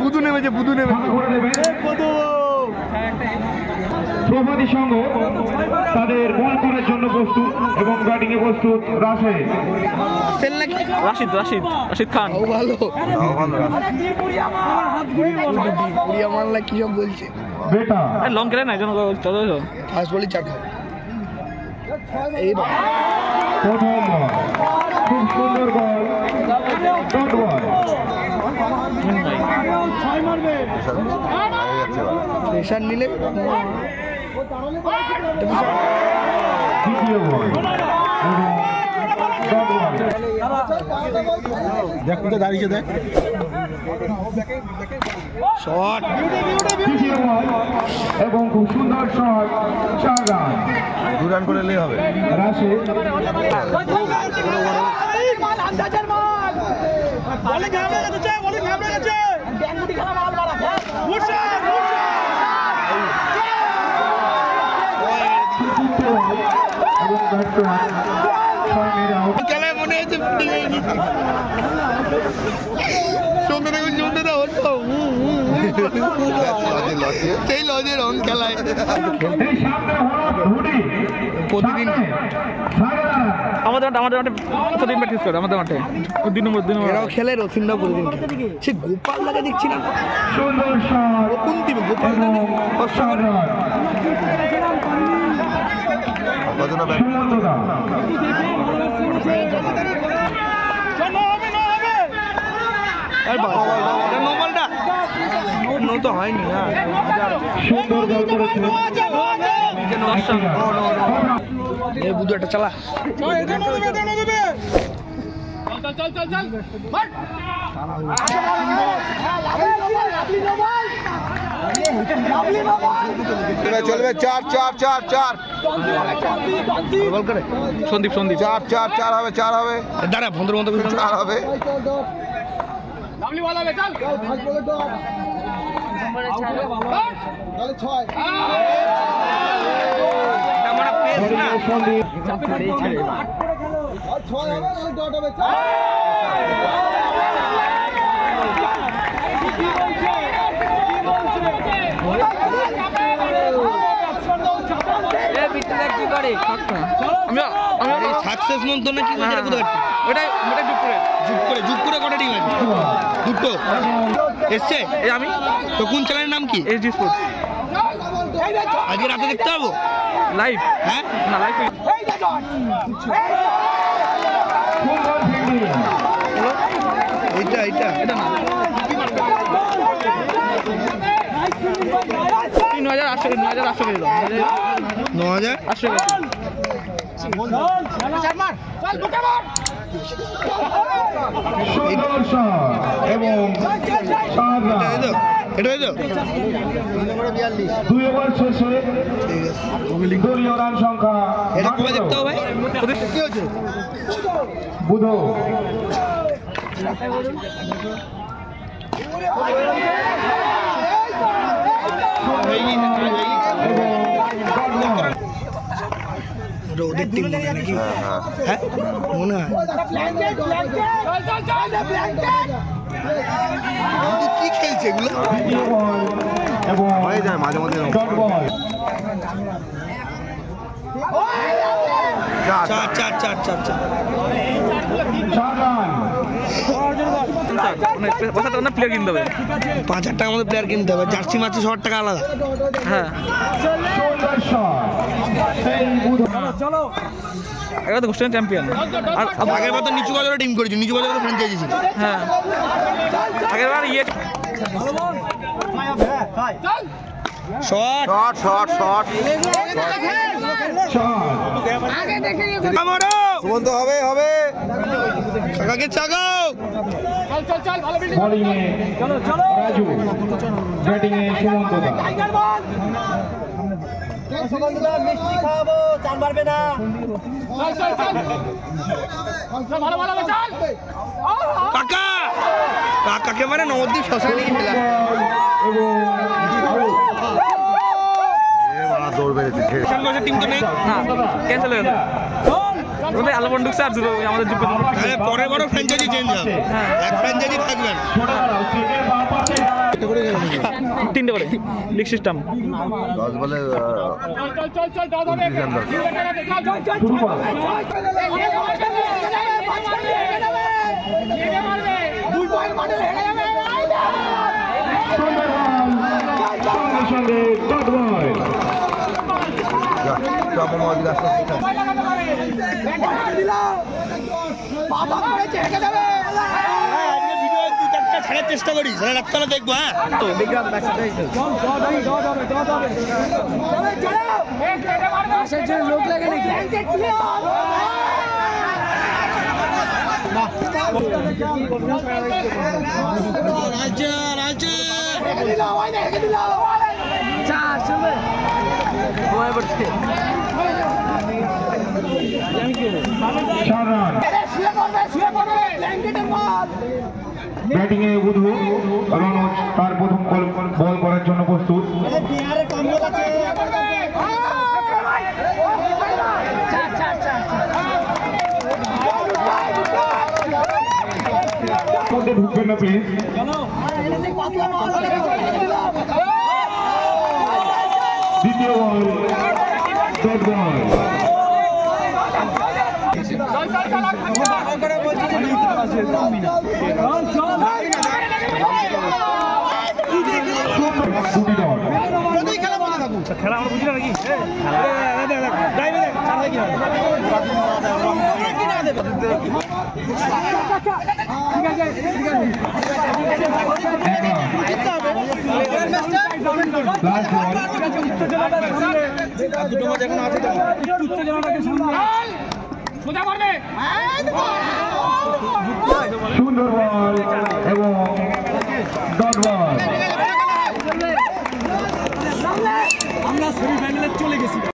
বুধু নেমেছে, বুধু নেমেছে। প্রভাতী সংঘ তাদের বল করার জন্য প্রস্তুত এবং ব্যাটিং এ প্রস্তুত। রাশিদ খান ভালো মানলা কি সব বলছে। বেটা লং খেলে না একজন ফার্স্ট বলই চার খায়। এই প্রথম বল, খুব সুন্দর বল, ডট বল। প্রেশার নিলে দ্বিতীয় বল ডট বল। দেখ দাঁড়িয়ে দেখ শট। তৃতীয় বল এবং খুব সুন্দর শট, 4 রান। 2 রান করে নিলেই হবে। রাশিদ খেলায় মনে হচ্ছে সেই লজে রং খেলায় প্রতিদিন আমাদের মাঠে প্রতিদিন প্র্যাকটিস করে আমাদের মাঠে দিন এরাও খেলে, রথিনরাও প্রতিদিন সে গোপাল দাকে দেখছি না কোন টিমে গোপাল নর্মালটা তো হয়নি না। বুধু একটা চালা চলবে 4 4 4 4 সন্দীপ 4 4 4 হবে 4 হবে। দাঁড়া বন্ধু 4 হবে। সাকসেস মন্ত্র না কি যুগপুরে কটা টিম আছে? দুটো এসছে। আমি তো কোন চ্যানেলের নাম কি? HD sports. আজকে রাতে দেখতে পাবো লাইভ? হ্যাঁ না লাইভ। এইটা এটা না 9,800 কেজি 9,800 এবং 4 রান। এটা 2 ওভার শেষে দলীয় রান সংখ্যা। এটা কবে দেখতে হবে? কি হচ্ছে? বুধো ওদের টিম নাকি? হ্যাঁ মনে হয়। কি খেলছে এগুলো? হয়ে যায় মাঝে মাঝে। 5,000 কিনতে হবে। 5,000 টাকা আমাদের প্লেয়ার কিনতে হবে। জার্সি মার্চি 100 টাকা আলাদা। হ্যাঁ এবার তো গোষ্ঠী চ্যাম্পিয়ন। আর আগের বার তো নিচু বাজারে টিম করেছি, নিচু বাজারে তো ফ্র্যাঞ্চাইজি ছিল। হ্যাঁ আগের বার শট সুমন্ত হবে কাকাকে চাগাও। বোলিং এ রাজু, ব্যাটিং এ সুমন্ত দা। মিষ্টি খাওয়াবো, চার মারবে না। কাকাকে মানে নবদ্বীপ শ্মশানে গিয়ে খেলা। দৌড় বেড়েছে। টিম তো নেই, ক্যান্সেল হয়ে গেল। ওদের আলাপন ঢুকছে আর দুটো আমাদের যুগ পরের বড় ফ্র্যাঞ্চাইজি চেঞ্জ হবে এক ফ্র্যাঞ্চাইজি থাকবেন তিনটে করে লিগ সিস্টেম 10 বলে সঙ্গে ডট বল ছাড়ার চেষ্টা করি সারা রাতটা দেখবো হ্যাঁ লোক লাগে নাকি ব্যাটিং এ বুধু রনোজ তার প্রথম বল করার জন্য প্রস্তুত ঢুকবেন না প্লিজ দ্বিতীয় বল ডট বল খেলা আমরা বুঝি না নাকি সুন্দর বল এবং ডট বল আমরা সেমিফাইনালে চলে গেছি।